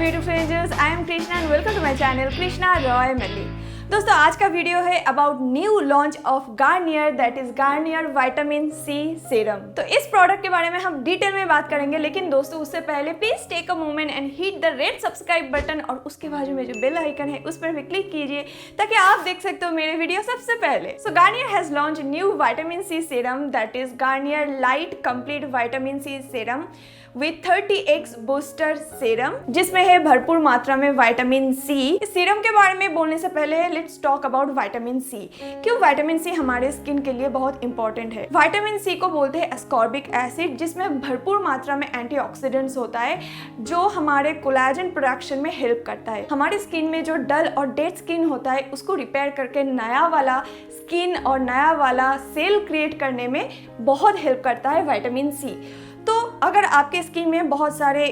beautiful angels, I am Krishna and welcome to my channel krishnaroym. दोस्तों आज का video है about new launch of Garnier that is Garnier vitamin C serum. तो इस product के बारे में हम डिटेल में बात करेंगे, लेकिन दोस्तों उससे पहले please take a moment and hit the red subscribe button और उसके बाजू में जो बेल आइकन है उस पर भी क्लिक कीजिए ताकि आप देख सकते हो मेरे वीडियो सबसे पहले। So Garnier has launch new vitamin C serum that is Garnier light complete vitamin C serum with 30x booster serum, जिसमें है भरपूर मात्रा में विटामिन सी। इस सीरम के बारे में बोलने से पहले let's talk about vitamin C. क्यों विटामिन सी हमारे स्किन के लिए बहुत इंपॉर्टेंट है। विटामिन सी को बोलते हैं एस्कॉर्बिक एसिड, जिसमें भरपूर मात्रा में एंटीऑक्सीडेंट्स होता है जो हमारे कोलेजन प्रोडक्शन में हेल्प करता है। हमारी स्किन में जो डल और डेड स्किन होता है उसको रिपेयर करके नया वाला स्किन और नया वाला सेल क्रिएट करने में बहुत हेल्प करता है विटामिन सी। तो अगर आपके स्किन में बहुत सारे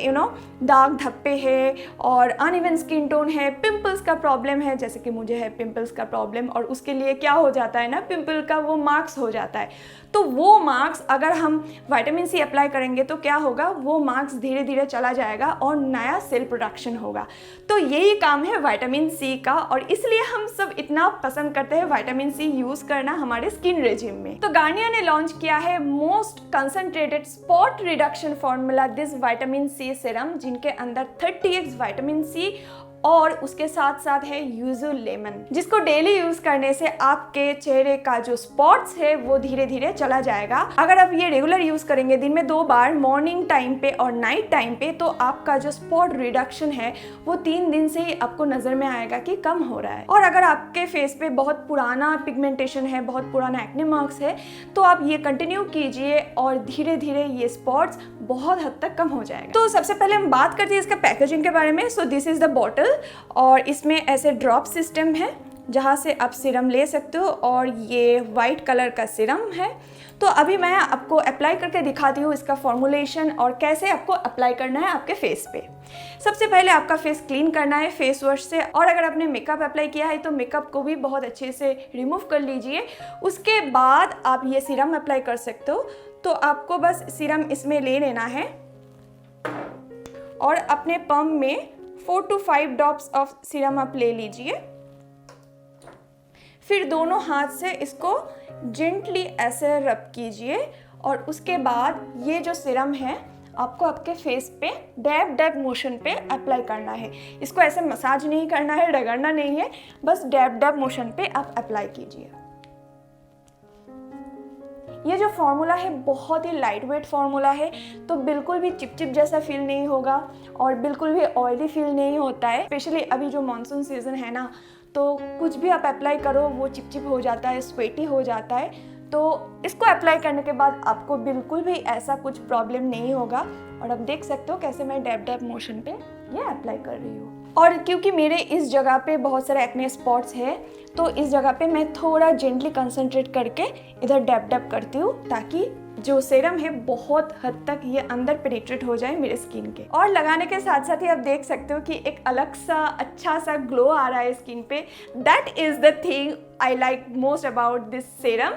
दाग धब्बे हैं और अनइवन स्किन टोन है, पिंपल्स का प्रॉब्लम है, जैसे कि मुझे है पिंपल्स का प्रॉब्लम, और उसके लिए क्या हो जाता है ना, पिंपल का वो मार्क्स हो जाता है, तो वो मार्क्स अगर हम विटामिन सी अप्लाई करेंगे तो क्या होगा, वो मार्क्स धीरे धीरे चला जाएगा और नया सेल प्रोडक्शन होगा। तो यही काम है विटामिन सी का, और इसलिए हम सब इतना पसंद करते हैं विटामिन सी यूज करना हमारे स्किन रेजिम में। तो गार्नियर ने लॉन्च किया है most concentrated spot reduction formula this vitamin C serum, जिनके अंदर 30x विटामिन सी और उसके साथ साथ है यूजो लेमन, जिसको डेली यूज करने से आपके चेहरे का जो स्पॉट्स है वो धीरे धीरे चला जाएगा। अगर आप ये रेगुलर यूज करेंगे दिन में 2 बार, मॉर्निंग टाइम पे और नाइट टाइम पे, तो आपका जो स्पॉट रिडक्शन है वो 3 दिन से ही आपको नजर में आएगा कि कम हो रहा है। और अगर आपके फेस पे बहुत पुराना पिगमेंटेशन है, बहुत पुराना एक्ने मार्क्स है, तो आप ये कंटिन्यू कीजिए और धीरे धीरे ये स्पॉट्स बहुत हद तक कम हो जाएगा। तो सबसे पहले हम बात करते हैं इसका पैकेजिंग के बारे में। So this is the bottle और इसमें ऐसे ड्रॉप सिस्टम है जहाँ से आप सीरम ले सकते हो, और ये वाइट कलर का सीरम है। तो अभी मैं आपको अप्लाई करके दिखाती हूँ इसका फॉर्मुलेशन और कैसे आपको अप्लाई करना है आपके फेस पे। सबसे पहले आपका फेस क्लीन करना है फेस वॉश से, और अगर आपने मेकअप अप्लाई किया है तो मेकअप को भी बहुत अच्छे से रिमूव कर लीजिए। उसके बाद आप ये सीरम अप्लाई कर सकते हो। तो आपको बस सीरम इसमें ले लेना है और अपने पम में 4 to 5 ड्रॉप्स ऑफ सीरम आप ले लीजिए। फिर दोनों हाथ से इसको जेंटली ऐसे रब कीजिए, और उसके बाद ये जो सीरम है आपको आपके फेस पे डैब डैब मोशन पे अप्लाई करना है। इसको ऐसे मसाज नहीं करना है, रगड़ना नहीं है, बस डैब डैब मोशन पे आप अप्लाई कीजिए। ये जो फॉर्मूला है बहुत ही लाइट वेट फॉर्मूला है, तो बिल्कुल भी चिपचिप जैसा फील नहीं होगा और बिल्कुल भी ऑयली फील नहीं होता है। स्पेशली अभी जो मानसून सीजन है ना, तो कुछ भी आप अप्लाई करो वो चिपचिप हो जाता है, स्वेटी हो जाता है। तो इसको अप्लाई करने के बाद आपको बिल्कुल भी ऐसा कुछ प्रॉब्लम नहीं होगा। और आप देख सकते हो कैसे मैं डैब डैब मोशन पे ये अप्लाई कर रही हूँ। और क्योंकि मेरे इस जगह पे बहुत सारे एक्ने स्पॉट्स है, तो इस जगह पे मैं थोड़ा जेंटली कंसंट्रेट करके इधर डैब डैब करती हूँ, ताकि जो सीरम है बहुत हद तक ये अंदर पेनिट्रेट हो जाए मेरे स्किन के। और लगाने के साथ साथ ही आप देख सकते हो कि एक अलग सा अच्छा सा ग्लो आ रहा है स्किन पे। That is the thing I like most about this serum,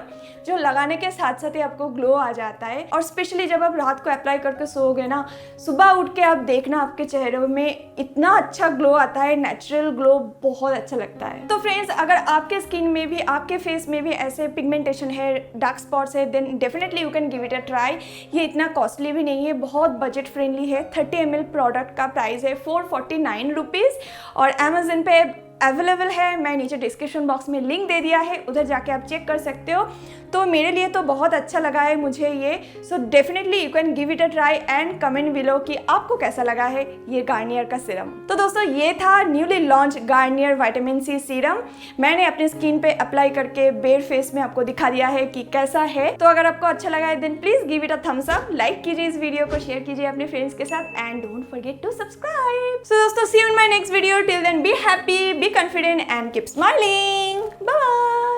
जो लगाने के साथ साथ ही आपको ग्लो आ जाता है। और स्पेशली जब आप रात को अप्लाई करके सोओगे ना, सुबह उठ के आप देखना आपके चेहरे में इतना अच्छा ग्लो आता है, नेचुरल ग्लो, बहुत अच्छा लगता है। तो फ्रेंड्स, अगर आपके स्किन में भी, आपके फेस में भी ऐसे पिगमेंटेशन है, डार्क स्पॉट्स है, then definitely you can give it a try. ये इतना कॉस्टली भी नहीं है, बहुत बजट फ्रेंडली है। 30 ml प्रोडक्ट का प्राइस है 449 रुपीज़ और अमेजन पे अवेलेबल है। मैं नीचे डिस्क्रिप्शन बॉक्स में लिंक दे दिया है, उधर जाके आप चेक कर सकते हो। तो मेरे लिए तो बहुत अच्छा लगा है मुझे ये। So definitely you can give it a try and comment below कि आपको कैसा लगा है ये गार्नियर का सीरम। तो दोस्तों ये था newly launch Garnier vitamin C serum. मैंने अपने स्किन पे अप्लाई करके बेयर फेस में आपको दिखा दिया है कि कैसा है। तो अगर आपको अच्छा लगा है then please give it a thumbs up, like कीजिए इस वीडियो को, शेयर कीजिए अपने फ्रेंड्स के साथ and don't forget to subscribe. So दोस्तों see you in my next video. Till then be happy, be confident and keep smiling. Bye.